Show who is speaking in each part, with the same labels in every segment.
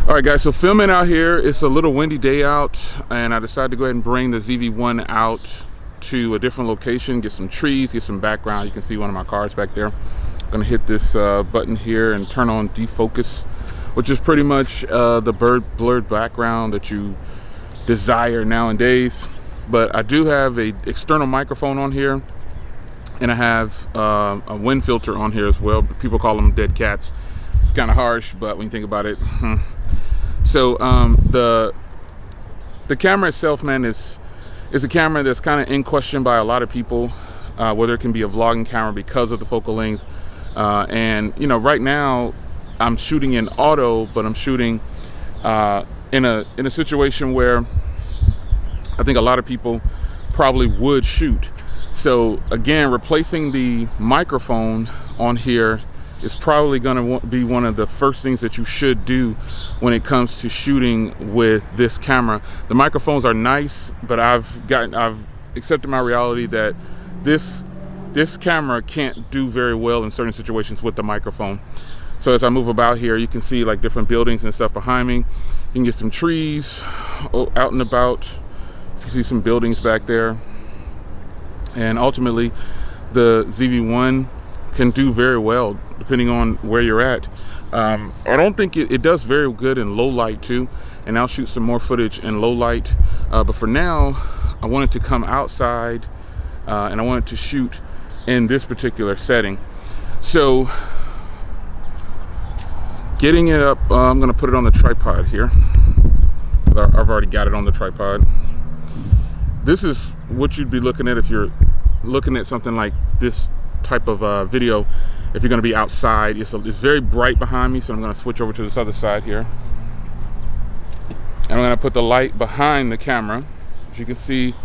Speaker 1: All right, guys, so filming out here, it's a little windy day out, and I decided to go ahead and bring the ZV-1 out to a different location, get some trees, get some background. You can see one of my cars back there. I'm gonna hit this button here and turn on defocus, which is pretty much the blurred background that you desire nowadays. But I do have a external microphone on here, and I have a wind filter on here as well. People call them dead cats. It's kind of harsh, but when you think about it, So the camera itself, man, is a camera that's kind of in question by a lot of people, whether it can be a vlogging camera because of the focal length. And you know, right now I'm shooting in auto, but I'm shooting in a situation where I think a lot of people probably would shoot. So again, replacing the microphone on here is probably going to be one of the first things that you should do when it comes to shooting with this camera. The microphones are nice, but I've accepted my reality that this camera can't do very well in certain situations with the microphone. So as I move about here, you can see like different buildings and stuff behind me. You can get some trees out and about. You can see some buildings back there. And ultimately, the ZV-1 can do very well depending on where you're at. I don't think it does very good in low light too, and I'll shoot some more footage in low light, but for now I wanted to come outside and I wanted to shoot in this particular setting. So getting it up, I'm gonna put it on the tripod here. I've already got it on the tripod. This is what you'd be looking at if you're looking at something like this type of video. If you're going to be outside, it's very bright behind me, so I'm going to switch over to this other side here, and I'm going to put the light behind the camera. As you can see,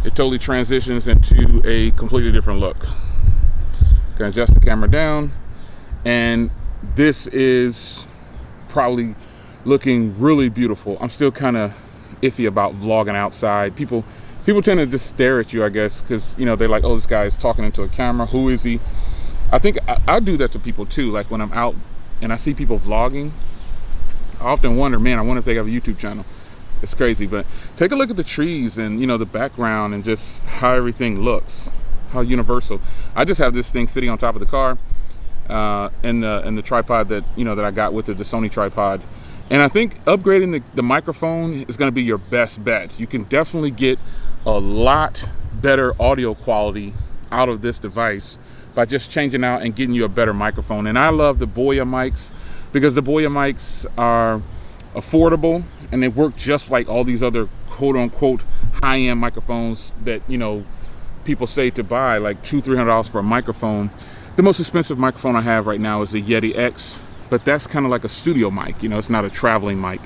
Speaker 1: it totally transitions into a completely different look. Going to adjust the camera down, and this is probably looking really beautiful. I'm still kind of iffy about vlogging outside. People tend to just stare at you, I guess, because you know, they're like, oh, this guy is talking into a camera, who is he? I think I do that to people too. Like when I'm out and I see people vlogging, I often wonder, man, I wonder if they have a YouTube channel. It's crazy. But take a look at the trees and, you know, the background and just how everything looks, how universal. I just have this thing sitting on top of the car and the tripod that, you know, that I got with it, the Sony tripod. And I think upgrading the microphone is going to be your best bet. You can definitely get a lot better audio quality out of this device by just changing out and getting you a better microphone. And I love the Boya mics because the Boya mics are affordable and they work just like all these other quote-unquote high-end microphones that, you know, people say to buy like $200-300 for a microphone. The most expensive microphone I have right now is the Yeti X, but that's kind of like a studio mic, you know, it's not a traveling mic.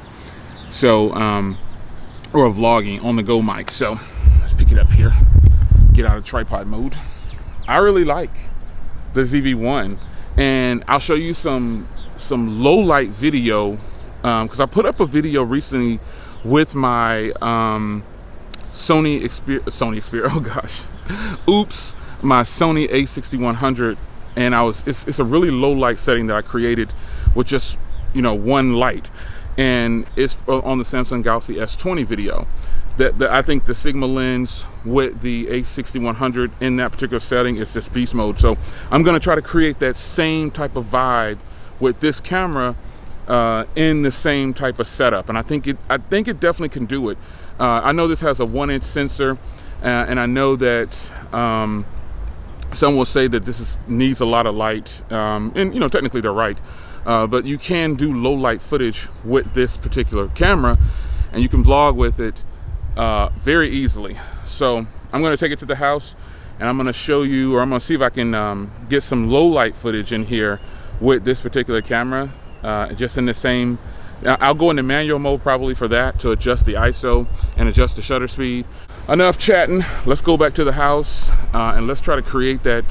Speaker 1: So or a vlogging on the go mic. So let's pick it up here, get out of tripod mode. I really like the ZV-1, and I'll show you some low light video because I put up a video recently with my Sony Xperia, oh gosh, oops, my Sony a6100, and it's a really low light setting that I created with just, you know, one light, and it's on the Samsung Galaxy S20 video. I think the Sigma lens with the a6100 in that particular setting is just beast mode. So I'm going to try to create that same type of vibe with this camera in the same type of setup, and I think it definitely can do it. I know this has a 1-inch sensor, and I know that some will say that this needs a lot of light, and you know, technically they're right, but you can do low light footage with this particular camera, and you can vlog with it very easily. So I'm going to take it to the house and I'm going to show you, or I'm going to see if I can get some low light footage in here with this particular camera, just in the same. I'll go into manual mode probably for that to adjust the ISO and adjust the shutter speed. Enough chatting, let's go back to the house and let's try to create that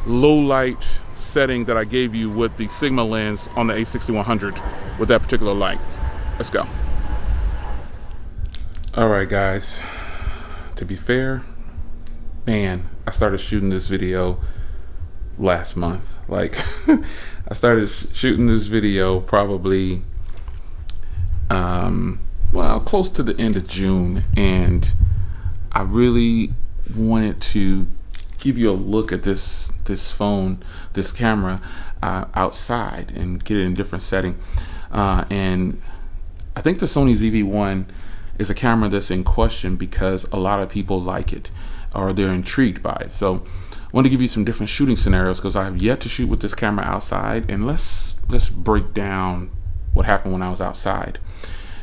Speaker 1: low light setting that I gave you with the Sigma lens on the a6100 with that particular light. Let's go. All right, guys, to be fair, man, I started shooting this video last month. Like I started shooting this video probably well, close to the end of June, and I really wanted to give you a look at this phone, this camera, outside and get it in a different setting. And I think the Sony ZV-1 is a camera that's in question because a lot of people like it or they're intrigued by it. So I want to give you some different shooting scenarios because I have yet to shoot with this camera outside, and let's just break down what happened when I was outside.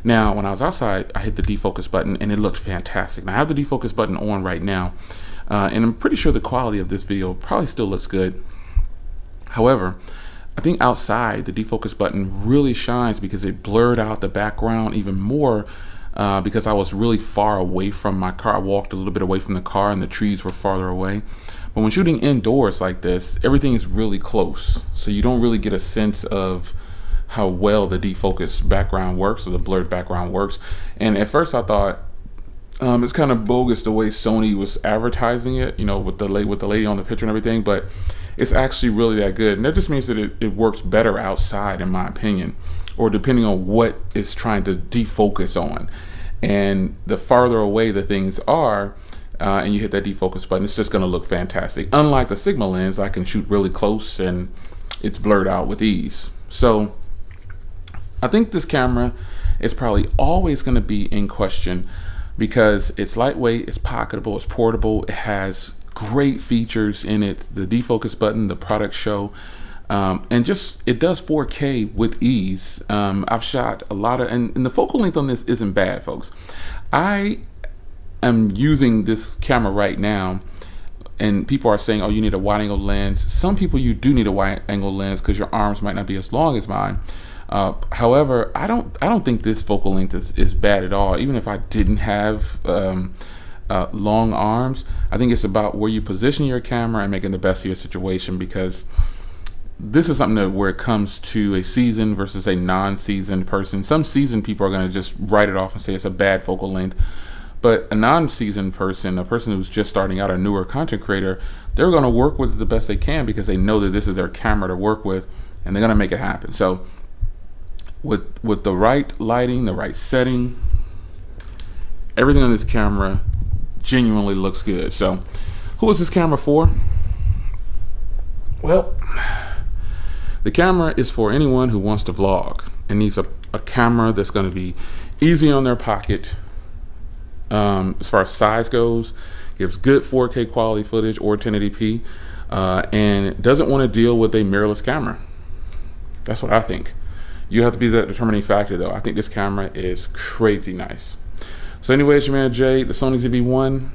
Speaker 1: Now, when I was outside, I hit the defocus button and it looked fantastic. Now, I have the defocus button on right now, and I'm pretty sure the quality of this video probably still looks good. However, I think outside the defocus button really shines because it blurred out the background even more, because I was really far away from my car. I walked a little bit away from the car and the trees were farther away. But when shooting indoors like this, everything is really close, so you don't really get a sense of how well the defocus background works or the blurred background works. And at first I thought it's kind of bogus the way Sony was advertising it, you know, with the lady on the picture and everything, but it's actually really that good. And that just means that it works better outside, in my opinion, or depending on what it's trying to defocus on. And the farther away the things are, and you hit that defocus button, it's just going to look fantastic. Unlike the Sigma lens, I can shoot really close and it's blurred out with ease. So I think this camera is probably always going to be in question because it's lightweight, it's pocketable, it's portable, it has great features in it, the defocus button, the product show, and just it does 4K with ease. I've shot a lot of, and the focal length on this isn't bad, folks. I am using this camera right now, and people are saying, oh, you need a wide angle lens. Some people, you do need a wide angle lens because your arms might not be as long as mine. However, I don't think this focal length is bad at all. Even if I didn't have long arms, I think it's about where you position your camera and making the best of your situation, because this is something that where it comes to a seasoned versus a non-seasoned person. Some seasoned people are going to just write it off and say it's a bad focal length. But a non-seasoned person, a person who's just starting out, a newer content creator, they're going to work with it the best they can because they know that this is their camera to work with, and they're going to make it happen. So with the right lighting, the right setting, everything on this camera genuinely looks good. So who is this camera for? Well, the camera is for anyone who wants to vlog and needs a camera that's going to be easy on their pocket. As far as size goes, gives good 4K quality footage or 1080p, and doesn't want to deal with a mirrorless camera. That's what I think. You have to be that determining factor, though. I think this camera is crazy nice. So anyways, your man Jay, the Sony ZV-1,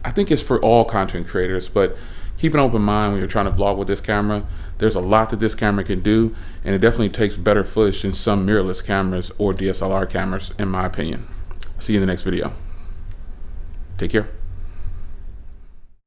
Speaker 1: I think it's for all content creators, but keep an open mind when you're trying to vlog with this camera. There's a lot that this camera can do, and it definitely takes better footage than some mirrorless cameras or DSLR cameras, in my opinion. See you in the next video. Take care.